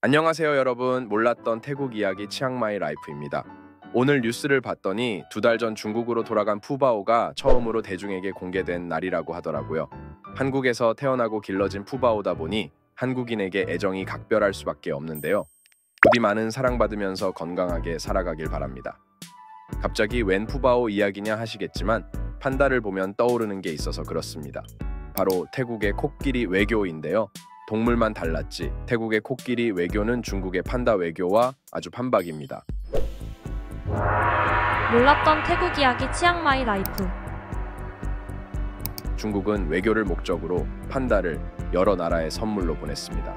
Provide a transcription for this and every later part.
안녕하세요 여러분. 몰랐던 태국 이야기 치앙마이 라이프입니다. 오늘 뉴스를 봤더니 2달 전 중국으로 돌아간 푸바오가 처음으로 대중에게 공개된 날이라고 하더라고요. 한국에서 태어나고 길러진 푸바오다 보니 한국인에게 애정이 각별할 수밖에 없는데요. 부디 많은 사랑받으면서 건강하게 살아가길 바랍니다. 갑자기 웬 푸바오 이야기냐 하시겠지만 판다를 보면 떠오르는 게 있어서 그렇습니다. 바로 태국의 코끼리 외교인데요. 동물만 달랐지 태국의 코끼리 외교는 중국의 판다 외교와 아주 판박입니다. 몰랐던 태국 이야기 치앙마이 라이프. 중국은 외교를 목적으로 판다를 여러 나라에 선물로 보냈습니다.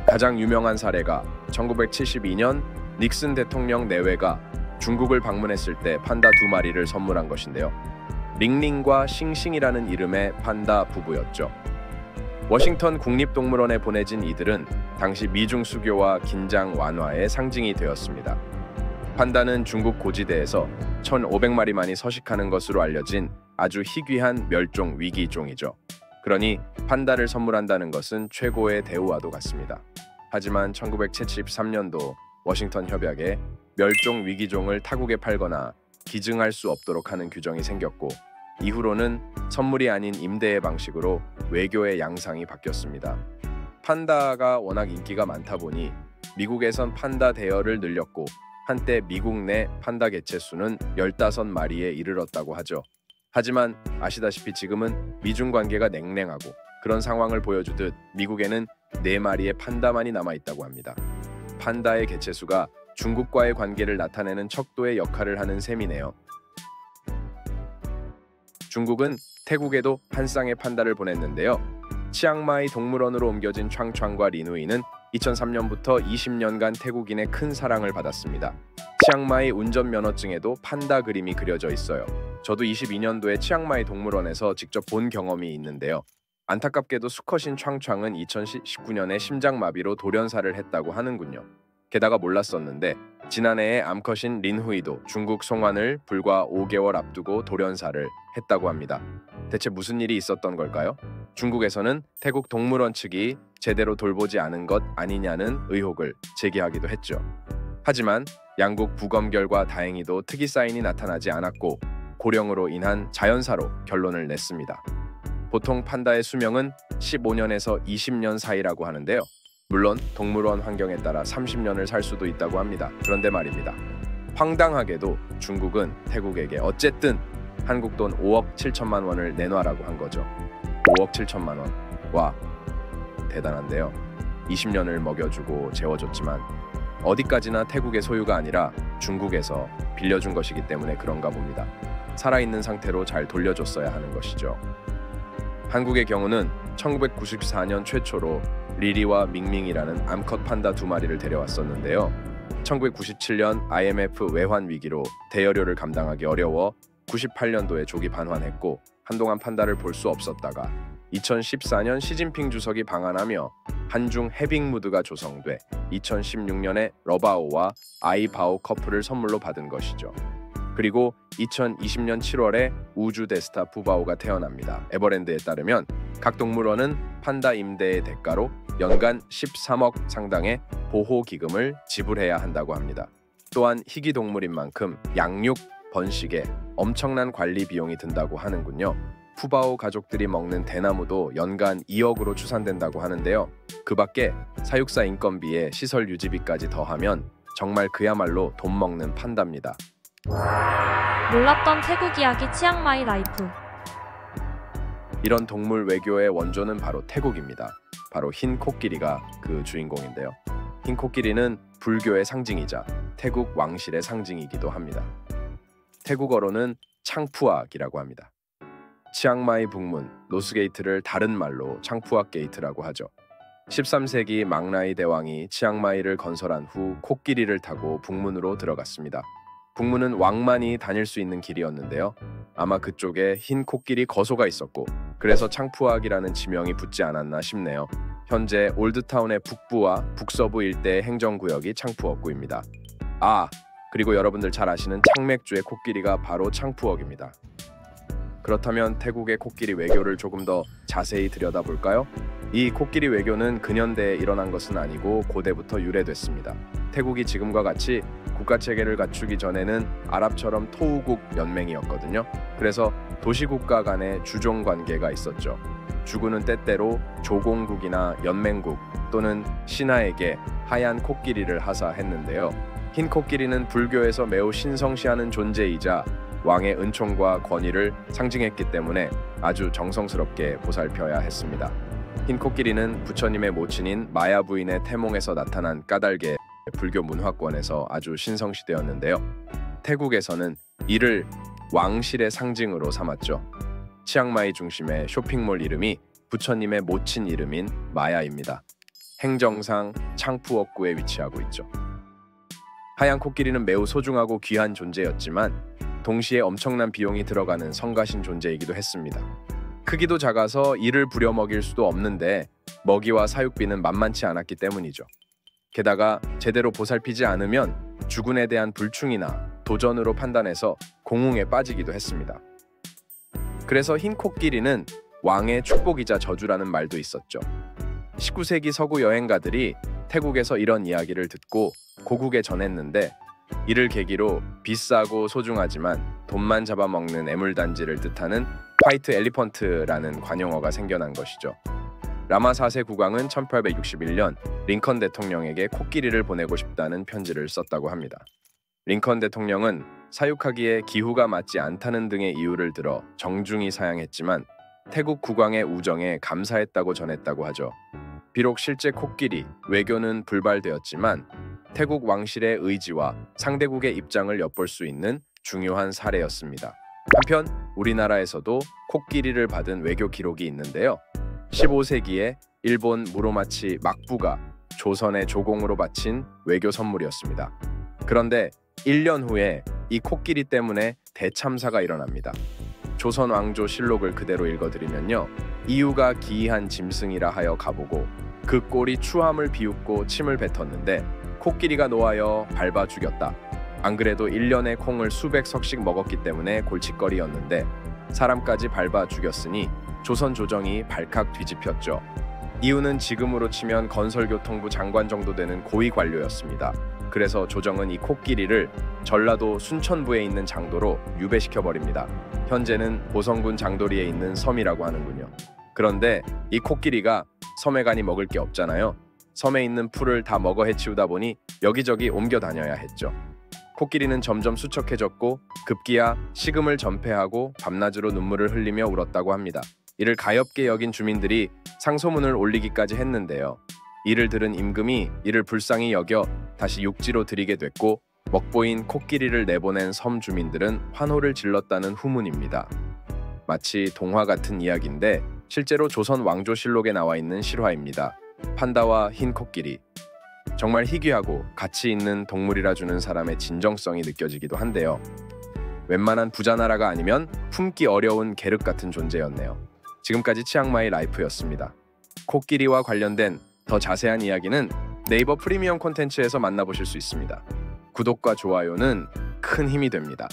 가장 유명한 사례가 1972년 닉슨 대통령 내외가 중국을 방문했을 때 판다 2마리를 선물한 것인데요. 링링과 싱싱이라는 이름의 판다 부부였죠. 워싱턴 국립동물원에 보내진 이들은 당시 미중 수교와 긴장 완화의 상징이 되었습니다. 판다는 중국 고지대에서 1,500마리만이 서식하는 것으로 알려진 아주 희귀한 멸종 위기종이죠. 그러니 판다를 선물한다는 것은 최고의 대우와도 같습니다. 하지만 1973년도 워싱턴 협약에 멸종 위기종을 타국에 팔거나 기증할 수 없도록 하는 규정이 생겼고, 이후로는 선물이 아닌 임대의 방식으로 외교의 양상이 바뀌었습니다. 판다가 워낙 인기가 많다 보니 미국에선 판다 대여를 늘렸고, 한때 미국 내 판다 개체 수는 15마리에 이르렀다고 하죠. 하지만 아시다시피 지금은 미중 관계가 냉랭하고 그런 상황을 보여주듯 미국에는 4마리의 판다만이 남아있다고 합니다. 판다의 개체 수가 중국과의 관계를 나타내는 척도의 역할을 하는 셈이네요. 중국은 태국에도 한 쌍의 판다를 보냈는데요. 치앙마이 동물원으로 옮겨진 창창과 리누이는 2003년부터 20년간 태국인의 큰 사랑을 받았습니다. 치앙마이 운전면허증에도 판다 그림이 그려져 있어요. 저도 22년도에 치앙마이 동물원에서 직접 본 경험이 있는데요. 안타깝게도 수컷인 창창은 2019년에 심장마비로 돌연사를 했다고 하는군요. 게다가 몰랐었는데 지난해에 암컷인 린후이도 중국 송환을 불과 5개월 앞두고 돌연사를 했다고 합니다. 대체 무슨 일이 있었던 걸까요? 중국에서는 태국 동물원 측이 제대로 돌보지 않은 것 아니냐는 의혹을 제기하기도 했죠. 하지만 양국 부검 결과 다행히도 특이 사인이 나타나지 않았고 고령으로 인한 자연사로 결론을 냈습니다. 보통 판다의 수명은 15년에서 20년 사이라고 하는데요. 물론 동물원 환경에 따라 30년을 살 수도 있다고 합니다. 그런데 말입니다. 황당하게도 중국은 태국에게 어쨌든 한국 돈 5억 7천만 원을 내놔라고 한 거죠. 5억 7천만 원. 와, 대단한데요. 20년을 먹여주고 재워줬지만 어디까지나 태국의 소유가 아니라 중국에서 빌려준 것이기 때문에 그런가 봅니다. 살아있는 상태로 잘 돌려줬어야 하는 것이죠. 한국의 경우는 1994년 최초로 리리와 밍밍이라는 암컷 판다 2마리를 데려왔었는데요. 1997년 IMF 외환 위기로 대여료를 감당하기 어려워 98년도에 조기 반환했고 한동안 판다를 볼 수 없었다가 2014년 시진핑 주석이 방한하며 한중 해빙 무드가 조성돼 2016년에 러바오와 아이바오 커플을 선물로 받은 것이죠. 그리고 2020년 7월에 우주 대스타 푸바오가 태어납니다. 에버랜드에 따르면 각 동물원은 판다 임대의 대가로 연간 13억 상당의 보호기금을 지불해야 한다고 합니다. 또한 희귀 동물인 만큼 양육, 번식에 엄청난 관리 비용이 든다고 하는군요. 푸바오 가족들이 먹는 대나무도 연간 2억으로 추산된다고 하는데요. 그 밖에 사육사 인건비에 시설 유지비까지 더하면 정말 그야말로 돈 먹는 판다입니다. 몰랐던 태국 이야기 치앙마이 라이프. 이런 동물 외교의 원조는 바로 태국입니다. 바로 흰 코끼리가 그 주인공인데요. 흰 코끼리는 불교의 상징이자 태국 왕실의 상징이기도 합니다. 태국어로는 창푸악이라고 합니다. 치앙마이 북문 노스게이트를 다른 말로 창푸악 게이트라고 하죠. 13세기 망라이 대왕이 치앙마이를 건설한 후 코끼리를 타고 북문으로 들어갔습니다. 북문은 왕만이 다닐 수 있는 길이었는데요. 아마 그쪽에 흰 코끼리 거소가 있었고 그래서 창푸악이라는 지명이 붙지 않았나 싶네요. 현재 올드타운의 북부와 북서부 일대의 행정구역이 창푸억구입니다. 그리고 여러분들 잘 아시는 창맥주의 코끼리가 바로 창푸억입니다. 그렇다면 태국의 코끼리 외교를 조금 더 자세히 들여다볼까요? 이 코끼리 외교는 근현대에 일어난 것은 아니고 고대부터 유래됐습니다. 태국이 지금과 같이 국가 체계를 갖추기 전에는 아랍처럼 토우국 연맹이었거든요. 그래서 도시국가 간의 주종 관계가 있었죠. 주군은 때때로 조공국이나 연맹국 또는 신하에게 하얀 코끼리를 하사했는데요. 흰 코끼리는 불교에서 매우 신성시하는 존재이자 왕의 은총과 권위를 상징했기 때문에 아주 정성스럽게 보살펴야 했습니다. 흰 코끼리는 부처님의 모친인 마야 부인의 태몽에서 나타난 까닭의 불교 문화권에서 아주 신성시되었는데요. 태국에서는 이를 왕실의 상징으로 삼았죠. 치앙마이 중심의 쇼핑몰 이름이 부처님의 모친 이름인 마야입니다. 행정상 창푸업구에 위치하고 있죠. 하얀 코끼리는 매우 소중하고 귀한 존재였지만 동시에 엄청난 비용이 들어가는 성가신 존재이기도 했습니다. 크기도 작아서 이를 부려먹일 수도 없는데 먹이와 사육비는 만만치 않았기 때문이죠. 게다가 제대로 보살피지 않으면 주군에 대한 불충이나 도전으로 판단해서 공웅에 빠지기도 했습니다. 그래서 흰 코끼리는 왕의 축복이자 저주라는 말도 있었죠. 19세기 서구 여행가들이 태국에서 이런 이야기를 듣고 고국에 전했는데 이를 계기로 비싸고 소중하지만 돈만 잡아먹는 애물단지를 뜻하는 화이트 엘리펀트라는 관용어가 생겨난 것이죠. 라마 4세 국왕은 1861년 링컨 대통령에게 코끼리를 보내고 싶다는 편지를 썼다고 합니다. 링컨 대통령은 사육하기에 기후가 맞지 않다는 등의 이유를 들어 정중히 사양했지만 태국 국왕의 우정에 감사했다고 전했다고 하죠. 비록 실제 코끼리 외교는 불발되었지만 태국 왕실의 의지와 상대국의 입장을 엿볼 수 있는 중요한 사례였습니다. 한편 우리나라에서도 코끼리를 받은 외교 기록이 있는데요. 15세기에 일본 무로마치 막부가 조선의 조공으로 바친 외교 선물이었습니다. 그런데 1년 후에 이 코끼리 때문에 대참사가 일어납니다. 조선 왕조 실록을 그대로 읽어드리면요. 이유가 기이한 짐승이라 하여 가보고 그 꼴이 추함을 비웃고 침을 뱉었는데 코끼리가 놓아여 밟아 죽였다. 안 그래도 1년에 콩을 수백 석씩 먹었기 때문에 골칫거리였는데 사람까지 밟아 죽였으니 조선 조정이 발칵 뒤집혔죠. 이유는 지금으로 치면 건설교통부 장관 정도 되는 고위 관료였습니다. 그래서 조정은 이 코끼리를 전라도 순천부에 있는 장도로 유배시켜버립니다. 현재는 보성군 장도리에 있는 섬이라고 하는군요. 그런데 이 코끼리가 섬에 가니 먹을 게 없잖아요. 섬에 있는 풀을 다 먹어 해치우다 보니 여기저기 옮겨 다녀야 했죠. 코끼리는 점점 수척해졌고 급기야 식음을 전폐하고 밤낮으로 눈물을 흘리며 울었다고 합니다. 이를 가엾게 여긴 주민들이 상소문을 올리기까지 했는데요. 이를 들은 임금이 이를 불쌍히 여겨 다시 육지로 들이게 됐고 먹보인 코끼리를 내보낸 섬 주민들은 환호를 질렀다는 후문입니다. 마치 동화 같은 이야기인데 실제로 조선 왕조실록에 나와 있는 실화입니다. 판다와 흰 코끼리. 정말 희귀하고 가치 있는 동물이라 주는 사람의 진정성이 느껴지기도 한데요. 웬만한 부자 나라가 아니면 품기 어려운 계륵 같은 존재였네요. 지금까지 치앙마이 라이프였습니다. 코끼리와 관련된 더 자세한 이야기는 네이버 프리미엄 콘텐츠에서 만나보실 수 있습니다. 구독과 좋아요는 큰 힘이 됩니다.